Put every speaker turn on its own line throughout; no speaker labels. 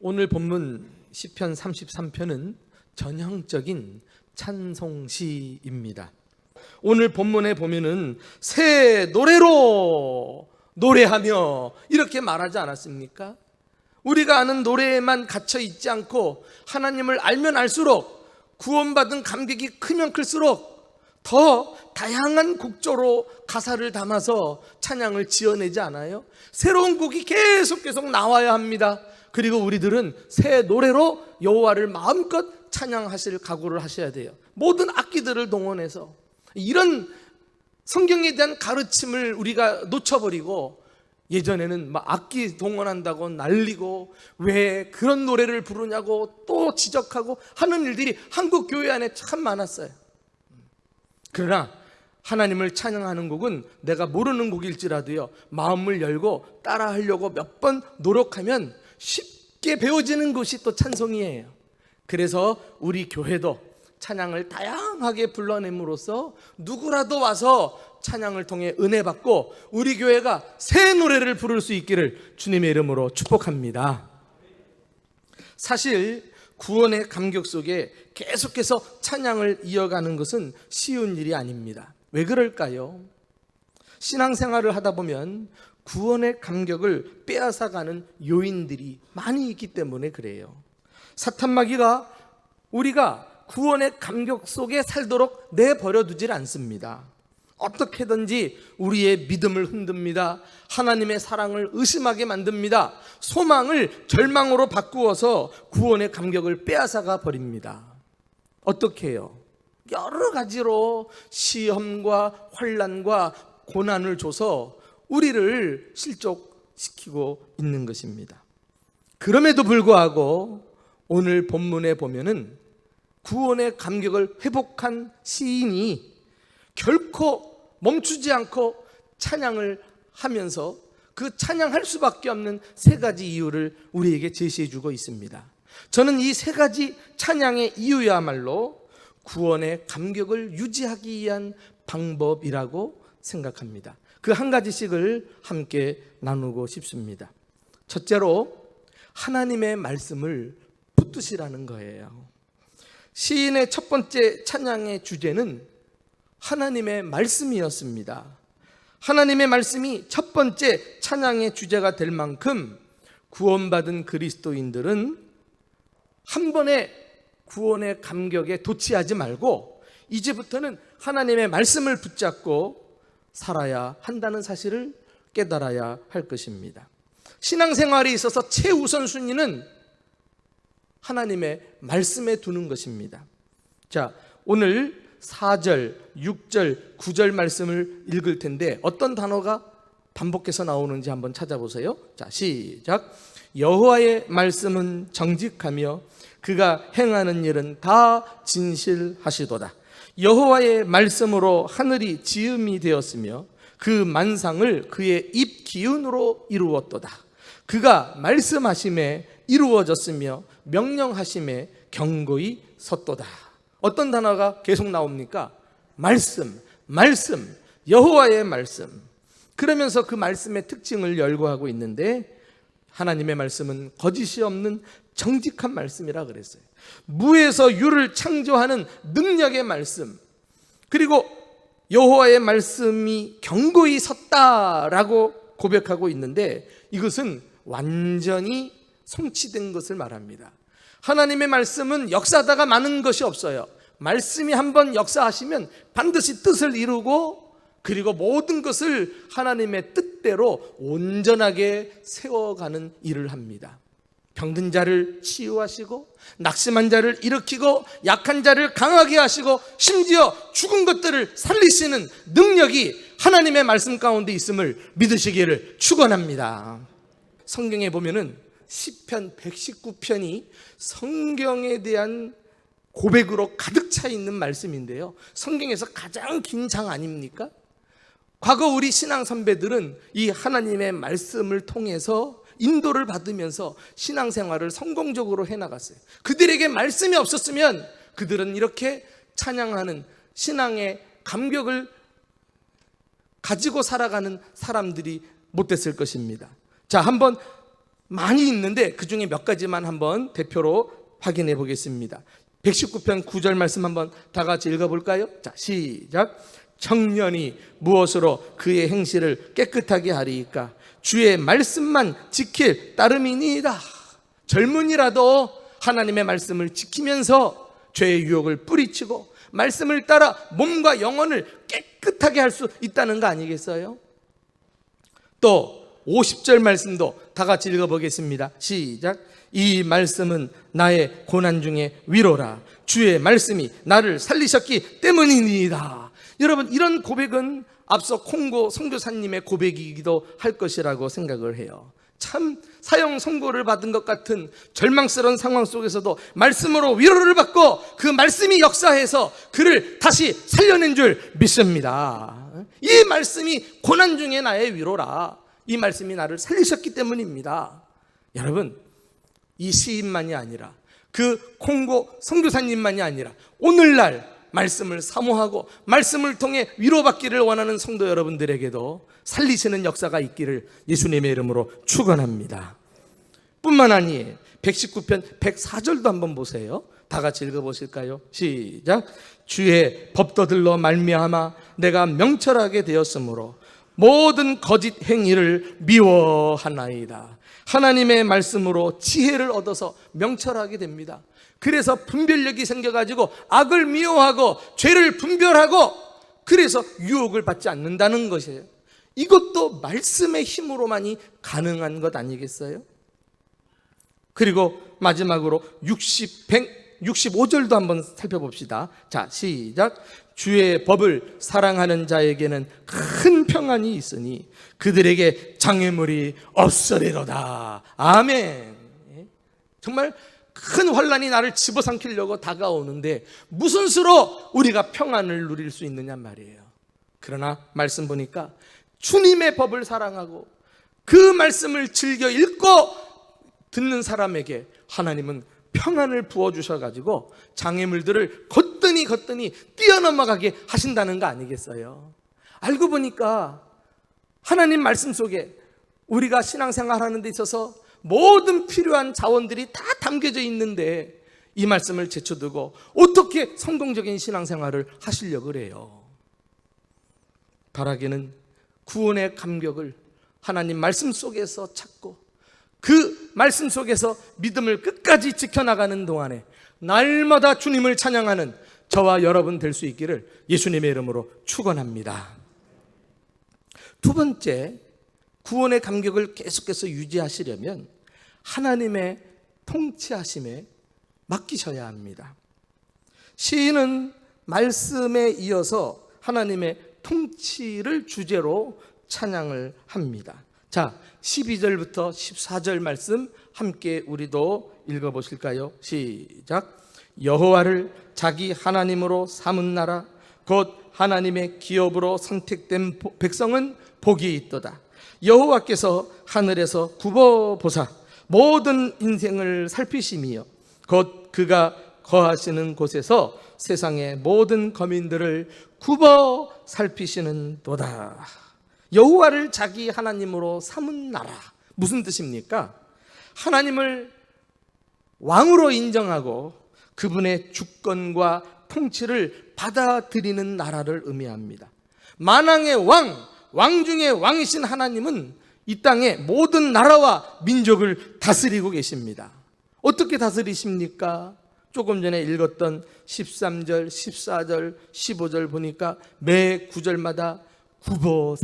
오늘 본문 시편 33편은 전형적인 찬송시입니다. 오늘 본문에 보면은 새 노래로 노래하며 이렇게 말하지 않았습니까? 우리가 아는 노래에만 갇혀 있지 않고 하나님을 알면 알수록 구원받은 감격이 크면 클수록 더 다양한 곡조로 가사를 담아서 찬양을 지어내지 않아요? 새로운 곡이 계속 나와야 합니다. 그리고 우리들은 새 노래로 여호와를 마음껏 찬양하실 각오를 하셔야 돼요. 모든 악기들을 동원해서. 이런 성경에 대한 가르침을 우리가 놓쳐버리고 예전에는 막 악기 동원한다고 난리고 왜 그런 노래를 부르냐고 또 지적하고 하는 일들이 한국 교회 안에 참 많았어요. 그러나 하나님을 찬양하는 곡은 내가 모르는 곡일지라도요, 마음을 열고 따라하려고 몇 번 노력하면 쉽게 배워지는 것이 또 찬송이에요. 그래서 우리 교회도 찬양을 다양하게 불러냄으로써 누구라도 와서 찬양을 통해 은혜 받고 우리 교회가 새 노래를 부를 수 있기를 주님의 이름으로 축복합니다. 사실 구원의 감격 속에 계속해서 찬양을 이어가는 것은 쉬운 일이 아닙니다. 왜 그럴까요? 신앙생활을 하다 보면 구원의 감격을 빼앗아가는 요인들이 많이 있기 때문에 그래요. 사탄마귀가 우리가 구원의 감격 속에 살도록 내버려 두질 않습니다. 어떻게든지 우리의 믿음을 흔듭니다. 하나님의 사랑을 의심하게 만듭니다. 소망을 절망으로 바꾸어서 구원의 감격을 빼앗아가 버립니다. 어떻게 해요? 여러 가지로 시험과 환난과 고난을 줘서 우리를 실족시키고 있는 것입니다. 그럼에도 불구하고 오늘 본문에 보면은 구원의 감격을 회복한 시인이 결코 멈추지 않고 찬양을 하면서 그 찬양할 수밖에 없는 세 가지 이유를 우리에게 제시해 주고 있습니다. 저는 이 세 가지 찬양의 이유야말로 구원의 감격을 유지하기 위한 방법이라고 생각합니다. 그 한 가지씩을 함께 나누고 싶습니다. 첫째로 하나님의 말씀을 붙드시라는 거예요. 시인의 첫 번째 찬양의 주제는 하나님의 말씀이었습니다. 하나님의 말씀이 첫 번째 찬양의 주제가 될 만큼 구원받은 그리스도인들은 한 번에 구원의 감격에 도취하지 말고 이제부터는 하나님의 말씀을 붙잡고 살아야 한다는 사실을 깨달아야 할 것입니다. 신앙생활에 있어서 최우선순위는 하나님의 말씀에 두는 것입니다. 자, 오늘 4절, 6절, 9절 말씀을 읽을 텐데 어떤 단어가 반복해서 나오는지 한번 찾아보세요. 자, 시작. 여호와의 말씀은 정직하며 그가 행하는 일은 다 진실하시도다. 여호와의 말씀으로 하늘이 지음이 되었으며 그 만상을 그의 입 기운으로 이루었도다. 그가 말씀하심에 이루어졌으며 명령하심에 견고히 섰도다. 어떤 단어가 계속 나옵니까? 말씀, 여호와의 말씀. 그러면서 그 말씀의 특징을 열거하고 있는데 하나님의 말씀은 거짓이 없는 정직한 말씀이라 그랬어요. 무에서 유를 창조하는 능력의 말씀, 그리고 여호와의 말씀이 견고히 섰다라고 고백하고 있는데 이것은 완전히 성취된 것을 말합니다. 하나님의 말씀은 역사하다가 마는 것이 없어요. 말씀이 한번 역사하시면 반드시 뜻을 이루고 그리고 모든 것을 하나님의 뜻대로 온전하게 세워가는 일을 합니다. 병든 자를 치유하시고 낙심한 자를 일으키고 약한 자를 강하게 하시고 심지어 죽은 것들을 살리시는 능력이 하나님의 말씀 가운데 있음을 믿으시기를 축원합니다. 성경에 보면은 시편 119편이 성경에 대한 고백으로 가득 차 있는 말씀인데요, 성경에서 가장 긴 장 아닙니까? 과거 우리 신앙 선배들은 이 하나님의 말씀을 통해서 인도를 받으면서 신앙생활을 성공적으로 해나갔어요. 그들에게 말씀이 없었으면 그들은 이렇게 찬양하는 신앙의 감격을 가지고 살아가는 사람들이 못 됐을 것입니다. 자, 한번 많이 있는데 그 중에 몇 가지만 한번 대표로 확인해 보겠습니다. 119편 9절 말씀 한번 다 같이 읽어볼까요? 자, 시작. 청년이 무엇으로 그의 행실을 깨끗하게 하리이까? 주의 말씀만 지킬 따름이니이다. 젊은이라도 하나님의 말씀을 지키면서 죄의 유혹을 뿌리치고 말씀을 따라 몸과 영혼을 깨끗하게 할 수 있다는 거 아니겠어요? 또 50절 말씀도 다 같이 읽어보겠습니다. 시작. 이 말씀은 나의 고난 중에 위로라. 주의 말씀이 나를 살리셨기 때문이니이다. 여러분, 이런 고백은 앞서 콩고 선교사님의 고백이기도 할 것이라고 생각을 해요. 참 사형 선고를 받은 것 같은 절망스러운 상황 속에서도 말씀으로 위로를 받고 그 말씀이 역사해서 그를 다시 살려낸 줄 믿습니다. 이 말씀이 고난 중에 나의 위로라. 이 말씀이 나를 살리셨기 때문입니다. 여러분, 이 시인만이 아니라 그 콩고 선교사님만이 아니라 오늘날 말씀을 사모하고 말씀을 통해 위로받기를 원하는 성도 여러분들에게도 살리시는 역사가 있기를 예수님의 이름으로 축원합니다. 뿐만 아니에요. 119편 104절도 한번 보세요. 다 같이 읽어보실까요? 시작. 주의 법도들로 말미암아 내가 명철하게 되었으므로 모든 거짓 행위를 미워하나이다. 하나님의 말씀으로 지혜를 얻어서 명철하게 됩니다. 그래서 분별력이 생겨가지고 악을 미워하고 죄를 분별하고 그래서 유혹을 받지 않는다는 것이에요. 이것도 말씀의 힘으로만이 가능한 것 아니겠어요? 그리고 마지막으로 165절도 한번 살펴봅시다. 자, 시작. 주의 법을 사랑하는 자에게는 큰 평안이 있으니 그들에게 장애물이 없으리로다. 아멘. 정말 큰 환란이 나를 집어삼키려고 다가오는데 무슨 수로 우리가 평안을 누릴 수 있느냐 말이에요. 그러나 말씀 보니까 주님의 법을 사랑하고 그 말씀을 즐겨 읽고 듣는 사람에게 하나님은 평안을 부어주셔가지고 장애물들을 거뜬히 뛰어넘어가게 하신다는 거 아니겠어요? 알고 보니까 하나님 말씀 속에 우리가 신앙생활 하는 데 있어서 모든 필요한 자원들이 다 담겨져 있는데 이 말씀을 제쳐두고 어떻게 성공적인 신앙생활을 하시려고 그래요? 바라기는 구원의 감격을 하나님 말씀 속에서 찾고 그 말씀 속에서 믿음을 끝까지 지켜나가는 동안에 날마다 주님을 찬양하는 저와 여러분 될 수 있기를 예수님의 이름으로 축원합니다. 두 번째, 구원의 감격을 계속해서 유지하시려면 하나님의 통치하심에 맡기셔야 합니다. 시인은 말씀에 이어서 하나님의 통치를 주제로 찬양을 합니다. 자, 12절부터 14절 말씀 함께 우리도 읽어보실까요? 시작. 여호와를 자기 하나님으로 삼은 나라 곧 하나님의 기업으로 선택된 백성은 복이 있도다. 여호와께서 하늘에서 굽어보사 모든 인생을 살피심이요 곧 그가 거하시는 곳에서 세상의 모든 거민들을 굽어 살피시는 도다. 여호와를 자기 하나님으로 삼은 나라, 무슨 뜻입니까? 하나님을 왕으로 인정하고 그분의 주권과 통치를 받아들이는 나라를 의미합니다. 만왕의 왕 중에 왕이신 하나님은 이 땅의 모든 나라와 민족을 다스리고 계십니다. 어떻게 다스리십니까? 조금 전에 읽었던 13절, 14절, 15절 보니까 매 구절마다 굽어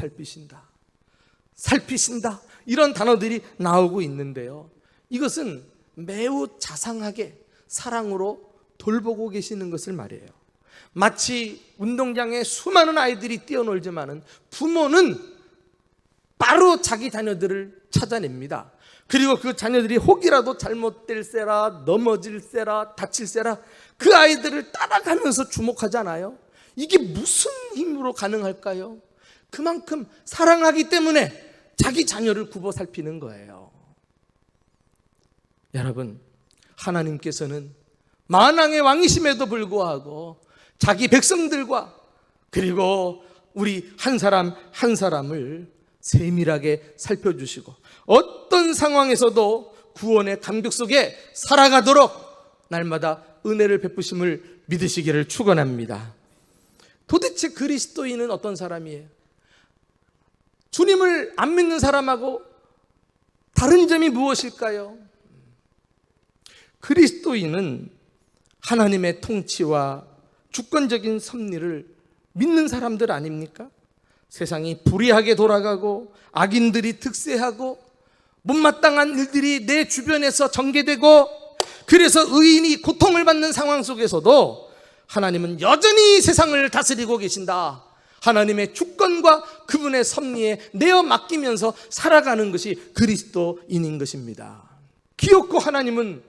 살피신다 이런 단어들이 나오고 있는데요, 이것은 매우 자상하게 사랑으로 돌보고 계시는 것을 말해요. 마치 운동장에 수많은 아이들이 뛰어놀지만은 부모는 바로 자기 자녀들을 찾아냅니다. 그리고 그 자녀들이 혹이라도 잘못될세라, 넘어질세라, 다칠세라 그 아이들을 따라가면서 주목하잖아요. 이게 무슨 힘으로 가능할까요? 그만큼 사랑하기 때문에 자기 자녀를 굽어 살피는 거예요. 여러분, 하나님께서는 만왕의 왕이심에도 불구하고 자기 백성들과 그리고 우리 한 사람 한 사람을 세밀하게 살펴주시고 어떤 상황에서도 구원의 감격 속에 살아가도록 날마다 은혜를 베푸심을 믿으시기를 축원합니다. 도대체 그리스도인은 어떤 사람이에요? 주님을 안 믿는 사람하고 다른 점이 무엇일까요? 그리스도인은 하나님의 통치와 주권적인 섭리를 믿는 사람들 아닙니까? 세상이 불의하게 돌아가고 악인들이 득세하고 못마땅한 일들이 내 주변에서 전개되고 그래서 의인이 고통을 받는 상황 속에서도 하나님은 여전히 세상을 다스리고 계신다. 하나님의 주권과 그분의 섭리에 내어 맡기면서 살아가는 것이 그리스도인인 것입니다. 기어코 하나님은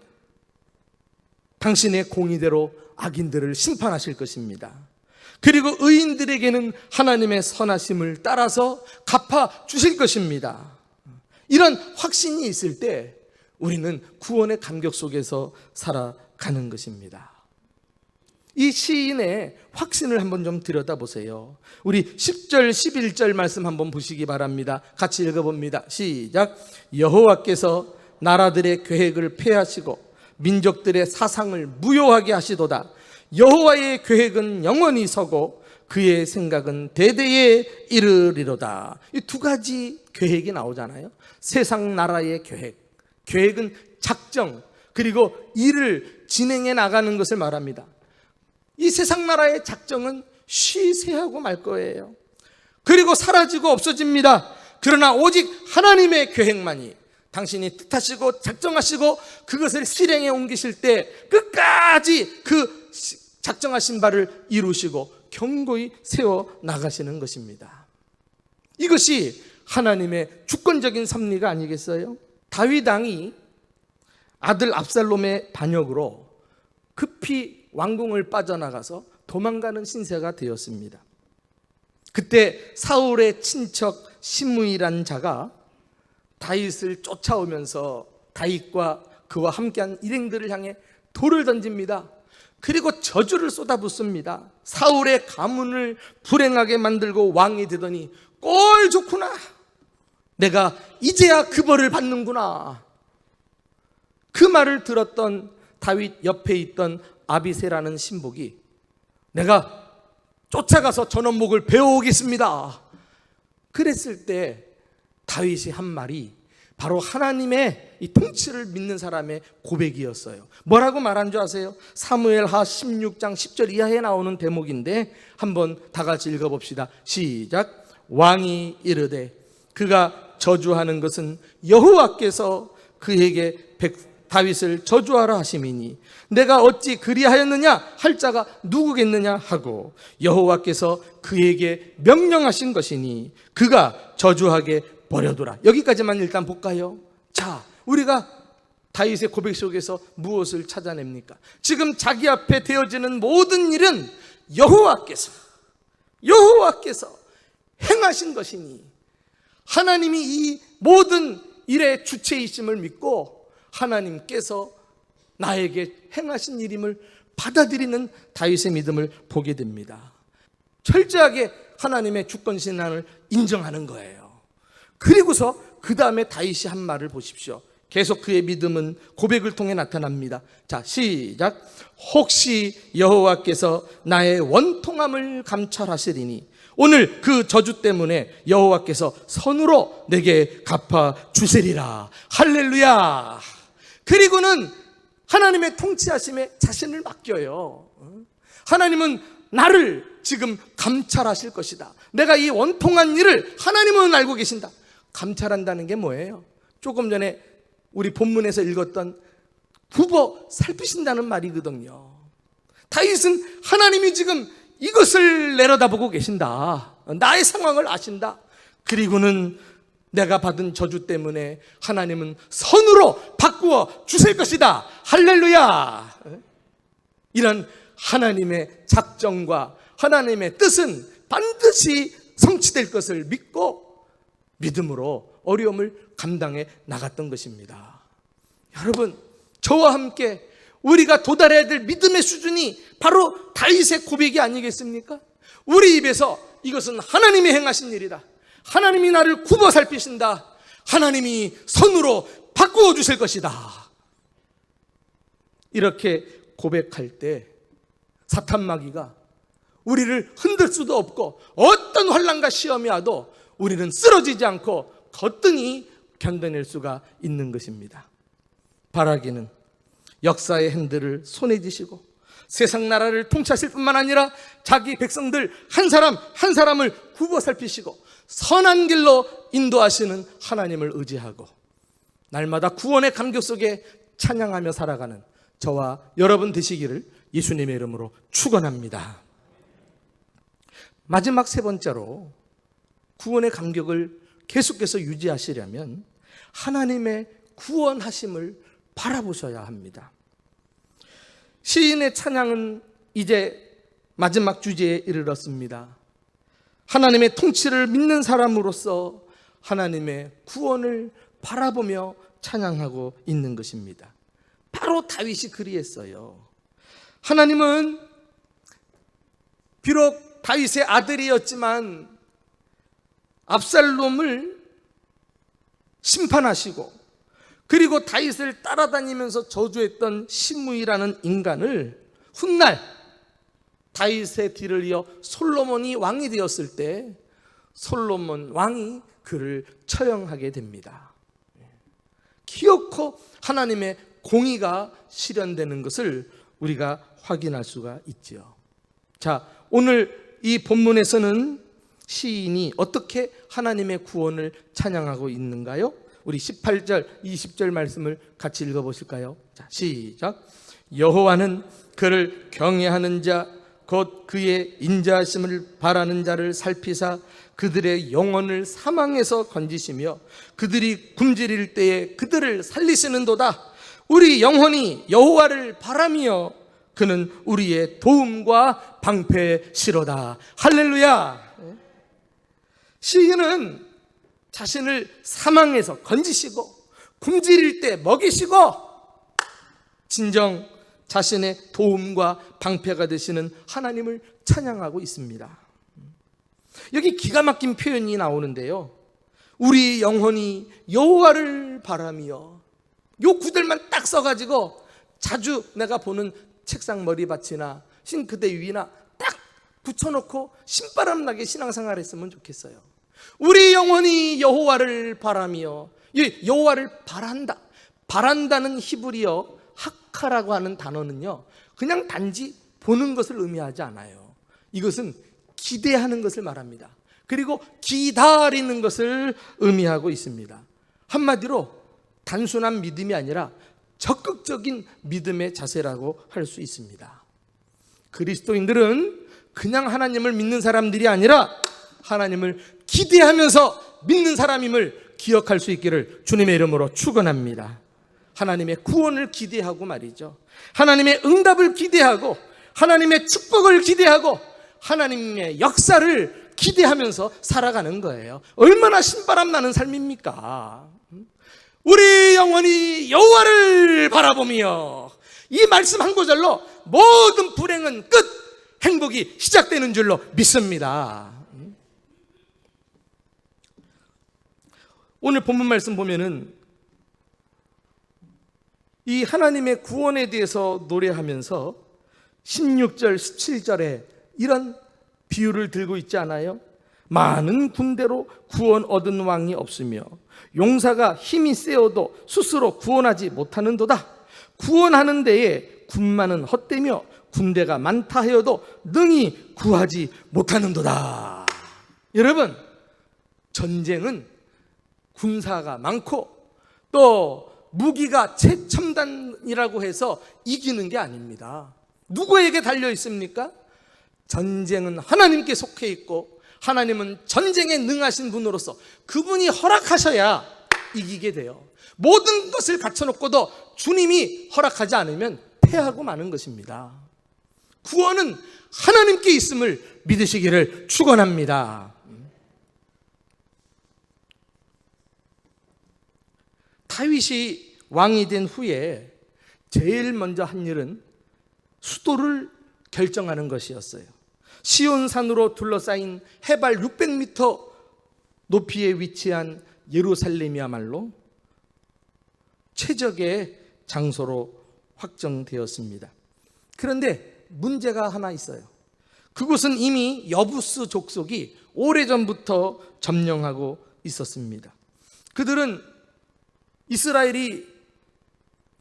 당신의 공의대로 악인들을 심판하실 것입니다. 그리고 의인들에게는 하나님의 선하심을 따라서 갚아 주실 것입니다. 이런 확신이 있을 때 우리는 구원의 감격 속에서 살아가는 것입니다. 이 시인의 확신을 한번 좀 들여다보세요. 우리 10절 11절 말씀 한번 보시기 바랍니다. 같이 읽어봅니다. 시작. 여호와께서 나라들의 계획을 폐하시고 민족들의 사상을 무효하게 하시도다. 여호와의 계획은 영원히 서고 그의 생각은 대대에 이르리로다. 이 두 가지 계획이 나오잖아요. 세상 나라의 계획은 작정, 그리고 일을 진행해 나가는 것을 말합니다. 이 세상 나라의 작정은 쉬세하고 말 거예요. 그리고 사라지고 없어집니다. 그러나 오직 하나님의 계획만이 당신이 뜻하시고 작정하시고 그것을 실행에 옮기실 때 끝까지 그 작정하신 바를 이루시고 견고히 세워 나가시는 것입니다. 이것이 하나님의 주권적인 섭리가 아니겠어요? 다윗 왕이 아들 압살롬의 반역으로 급히 왕궁을 빠져나가서 도망가는 신세가 되었습니다. 그때 사울의 친척 시므이란 자가 다윗을 쫓아오면서 다윗과 그와 함께한 일행들을 향해 돌을 던집니다. 그리고 저주를 쏟아붓습니다. 사울의 가문을 불행하게 만들고 왕이 되더니 꼴 좋구나. 내가 이제야 그 벌을 받는구나. 그 말을 들었던 다윗 옆에 있던 아비새라는 신복이 내가 쫓아가서 저놈목을 베어오겠습니다. 그랬을 때 다윗이 한 말이 바로 하나님의 이 통치를 믿는 사람의 고백이었어요. 뭐라고 말한 줄 아세요? 사무엘하 16장 10절 이하에 나오는 대목인데 한번 다 같이 읽어봅시다. 시작. 왕이 이르되 그가 저주하는 것은 여호와께서 그에게 다윗을 저주하라 하심이니 내가 어찌 그리하였느냐 할 자가 누구겠느냐 하고 여호와께서 그에게 명령하신 것이니 그가 저주하게 버려두라. 여기까지만 일단 볼까요? 자, 우리가 다윗의 고백 속에서 무엇을 찾아냅니까? 지금 자기 앞에 되어지는 모든 일은 여호와께서 행하신 것이니 하나님이 이 모든 일의 주체이심을 믿고 하나님께서 나에게 행하신 일임을 받아들이는 다윗의 믿음을 보게 됩니다. 철저하게 하나님의 주권신앙을 인정하는 거예요. 그리고서 그 다음에 다윗이 한 말을 보십시오. 계속 그의 믿음은 고백을 통해 나타납니다. 자, 시작. 혹시 여호와께서 나의 원통함을 감찰하시리니 오늘 그 저주 때문에 여호와께서 선으로 내게 갚아 주시리라. 할렐루야. 그리고는 하나님의 통치하심에 자신을 맡겨요. 하나님은 나를 지금 감찰하실 것이다. 내가 이 원통한 일을 하나님은 알고 계신다. 감찰한다는 게 뭐예요? 조금 전에 우리 본문에서 읽었던 굽어 살피신다는 말이거든요. 다윗은 하나님이 지금 이것을 내려다보고 계신다. 나의 상황을 아신다. 그리고는 내가 받은 저주 때문에 하나님은 선으로 바꾸어 주실 것이다. 할렐루야. 이런 하나님의 작정과 하나님의 뜻은 반드시 성취될 것을 믿고 믿음으로 어려움을 감당해 나갔던 것입니다. 여러분, 저와 함께 우리가 도달해야 될 믿음의 수준이 바로 다윗의 고백이 아니겠습니까? 우리 입에서 이것은 하나님이 행하신 일이다. 하나님이 나를 굽어 살피신다. 하나님이 선으로 바꾸어 주실 것이다. 이렇게 고백할 때 사탄 마귀가 우리를 흔들 수도 없고 어떤 환난과 시험이 와도 우리는 쓰러지지 않고 거뜬히 견뎌낼 수가 있는 것입니다. 바라기는 역사의 핸들을 손에 쥐시고 세상 나라를 통치하실 뿐만 아니라 자기 백성들 한 사람 한 사람을 굽어 살피시고 선한 길로 인도하시는 하나님을 의지하고 날마다 구원의 감격 속에 찬양하며 살아가는 저와 여러분 되시기를 예수님의 이름으로 축원합니다. 마지막 세 번째로 구원의 감격을 계속해서 유지하시려면 하나님의 구원하심을 바라보셔야 합니다. 시인의 찬양은 이제 마지막 주제에 이르렀습니다. 하나님의 통치를 믿는 사람으로서 하나님의 구원을 바라보며 찬양하고 있는 것입니다. 바로 다윗이 그리했어요. 하나님은 비록 다윗의 아들이었지만 압살롬을 심판하시고 그리고 다윗을 따라다니면서 저주했던 시므이라는 인간을 훗날 다윗의 뒤를 이어 솔로몬이 왕이 되었을 때 솔로몬 왕이 그를 처형하게 됩니다. 기어코 하나님의 공의가 실현되는 것을 우리가 확인할 수가 있죠. 자, 오늘 이 본문에서는 시인이 어떻게 하나님의 구원을 찬양하고 있는가요? 우리 18절, 20절 말씀을 같이 읽어보실까요? 자, 시작. 여호와는 그를 경외하는 자, 곧 그의 인자하심을 바라는 자를 살피사 그들의 영혼을 사망에서 건지시며 그들이 굶주릴 때에 그들을 살리시는도다. 우리 영혼이 여호와를 바라며 그는 우리의 도움과 방패시로다. 할렐루야. 시인은 자신을 사망에서 건지시고 굶주릴 때 먹이시고 진정 자신의 도움과 방패가 되시는 하나님을 찬양하고 있습니다. 여기 기가 막힌 표현이 나오는데요. 우리 영혼이 여호와를 바라며, 요 구절만 딱 써가지고 자주 내가 보는 책상 머리밭이나 싱크대 위나 딱 붙여놓고 신바람 나게 신앙생활 했으면 좋겠어요. 우리 영혼이 여호와를 바라며, 여호와를 바란다. 바란다는 히브리어 하카라고 하는 단어는요, 그냥 단지 보는 것을 의미하지 않아요. 이것은 기대하는 것을 말합니다. 그리고 기다리는 것을 의미하고 있습니다. 한마디로 단순한 믿음이 아니라 적극적인 믿음의 자세라고 할 수 있습니다. 그리스도인들은 그냥 하나님을 믿는 사람들이 아니라 하나님을 기대하면서 믿는 사람임을 기억할 수 있기를 주님의 이름으로 축원합니다. 하나님의 구원을 기대하고 말이죠. 하나님의 응답을 기대하고 하나님의 축복을 기대하고 하나님의 역사를 기대하면서 살아가는 거예요. 얼마나 신바람 나는 삶입니까? 우리 영혼이 여호와를 바라보며, 이 말씀 한 구절로 모든 불행은 끝, 행복이 시작되는 줄로 믿습니다. 오늘 본문 말씀 보면은 이 하나님의 구원에 대해서 노래하면서 16절, 17절에 이런 비유를 들고 있지 않아요? 많은 군대로 구원 얻은 왕이 없으며 용사가 힘이 세어도 스스로 구원하지 못하는도다. 구원하는 데에 군마는 헛되며 군대가 많다 하여도 능히 구하지 못하는도다. 여러분, 전쟁은 군사가 많고 또 무기가 최첨단이라고 해서 이기는 게 아닙니다. 누구에게 달려 있습니까? 전쟁은 하나님께 속해 있고 하나님은 전쟁에 능하신 분으로서 그분이 허락하셔야 이기게 돼요. 모든 것을 갖춰놓고도 주님이 허락하지 않으면 패하고 마는 것입니다. 구원은 하나님께 있음을 믿으시기를 축원합니다. 다윗이 왕이 된 후에 제일 먼저 한 일은 수도를 결정하는 것이었어요. 시온산으로 둘러싸인 해발 600m 높이에 위치한 예루살렘이야말로 최적의 장소로 확정되었습니다. 그런데 문제가 하나 있어요. 그곳은 이미 여부스 족속이 오래전부터 점령하고 있었습니다. 그들은 이스라엘이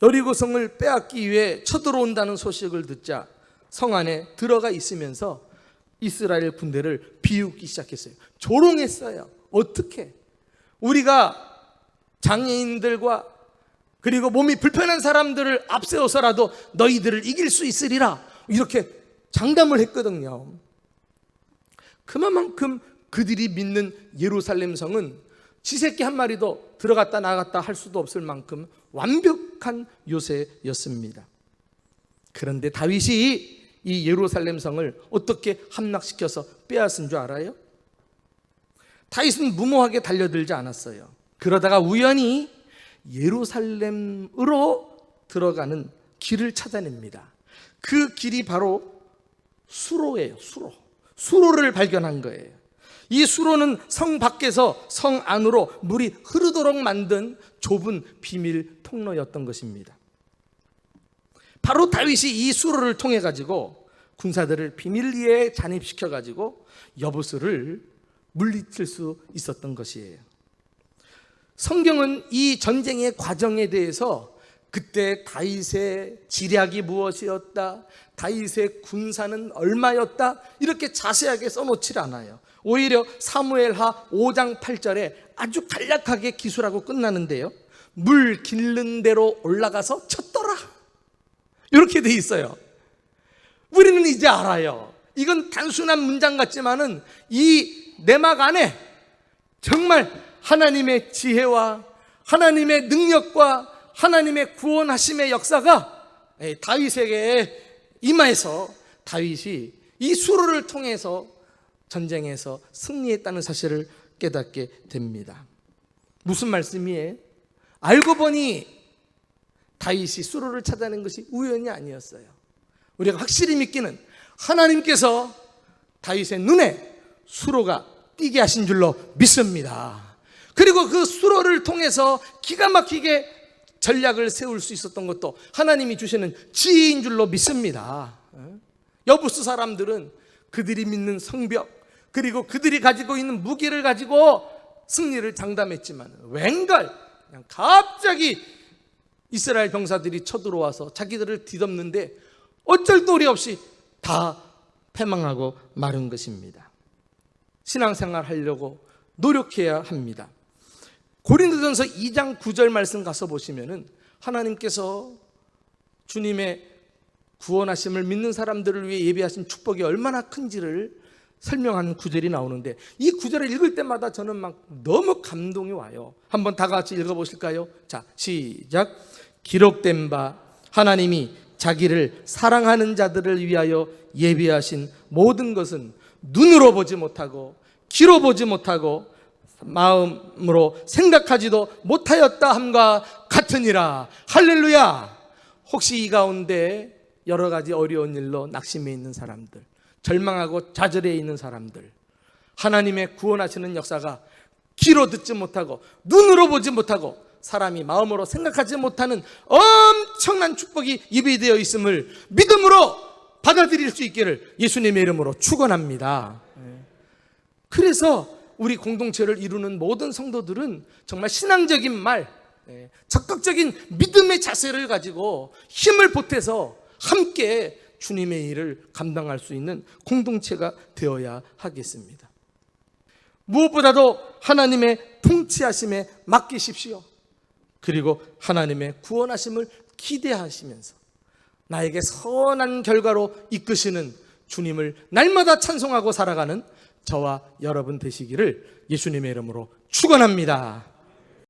여리고성을 빼앗기 위해 쳐들어온다는 소식을 듣자 성 안에 들어가 있으면서 이스라엘 군대를 비웃기 시작했어요. 조롱했어요. 어떻게? 우리가 장애인들과 그리고 몸이 불편한 사람들을 앞세워서라도 너희들을 이길 수 있으리라, 이렇게 장담을 했거든요. 그만큼 그들이 믿는 예루살렘 성은 쥐새끼 한 마리도 들어갔다 나갔다 할 수도 없을 만큼 완벽한 요새였습니다. 그런데 다윗이 이 예루살렘 성을 어떻게 함락시켜서 빼앗은 줄 알아요? 다윗은 무모하게 달려들지 않았어요. 그러다가 우연히 예루살렘으로 들어가는 길을 찾아냅니다. 그 길이 바로 수로예요. 수로를 발견한 거예요. 이 수로는 성 밖에서 성 안으로 물이 흐르도록 만든 좁은 비밀 통로였던 것입니다. 바로 다윗이 이 수로를 통해 가지고 군사들을 비밀리에 잔입시켜 가지고 여부스를 물리칠 수 있었던 것이에요. 성경은 이 전쟁의 과정에 대해서 그때 다윗의 지략이 무엇이었다, 다윗의 군사는 얼마였다, 이렇게 자세하게 써놓질 않아요. 오히려 사무엘하 5장 8절에 아주 간략하게 기술하고 끝나는데요, 물 기른 대로 올라가서 쳤더라, 이렇게 돼 있어요. 우리는 이제 알아요. 이건 단순한 문장 같지만은 이 내막 안에 정말 하나님의 지혜와 하나님의 능력과 하나님의 구원하심의 역사가 다윗에게 임하여서 다윗이 이 수로를 통해서 전쟁에서 승리했다는 사실을 깨닫게 됩니다. 무슨 말씀이에요? 알고 보니 다윗이 수로를 찾아낸 것이 우연이 아니었어요. 우리가 확실히 믿기는 하나님께서 다윗의 눈에 수로가 띄게 하신 줄로 믿습니다. 그리고 그 수로를 통해서 기가 막히게 전략을 세울 수 있었던 것도 하나님이 주시는 지혜인 줄로 믿습니다. 여부스 사람들은 그들이 믿는 성벽, 그리고 그들이 가지고 있는 무기를 가지고 승리를 장담했지만 웬걸 그냥 갑자기 이스라엘 병사들이 쳐들어와서 자기들을 뒤덮는데 어쩔 도리 없이 다 패망하고 마른 것입니다. 신앙생활 하려고 노력해야 합니다. 고린도전서 2장 9절 말씀 가서 보시면은 하나님께서 주님의 구원하심을 믿는 사람들을 위해 예비하신 축복이 얼마나 큰지를 설명하는 구절이 나오는데, 이 구절을 읽을 때마다 저는 막 너무 감동이 와요. 한번 다 같이 읽어보실까요? 자, 시작. 기록된 바 하나님이 자기를 사랑하는 자들을 위하여 예비하신 모든 것은 눈으로 보지 못하고 귀로 보지 못하고 마음으로 생각하지도 못하였다 함과 같으니라. 할렐루야. 혹시 이 가운데 여러 가지 어려운 일로 낙심해 있는 사람들, 절망하고 좌절해 있는 사람들, 하나님의 구원하시는 역사가 귀로 듣지 못하고 눈으로 보지 못하고 사람이 마음으로 생각하지 못하는 엄청난 축복이 예비되어 있음을 믿음으로 받아들일 수 있기를 예수님의 이름으로 축원합니다. 그래서 우리 공동체를 이루는 모든 성도들은 정말 신앙적인 말, 적극적인 믿음의 자세를 가지고 힘을 보태서 함께 주님의 일을 감당할 수 있는 공동체가 되어야 하겠습니다. 무엇보다도 하나님의 통치하심에 맡기십시오. 그리고 하나님의 구원하심을 기대하시면서 나에게 선한 결과로 이끄시는 주님을 날마다 찬송하고 살아가는 저와 여러분 되시기를 예수님의 이름으로 축원합니다.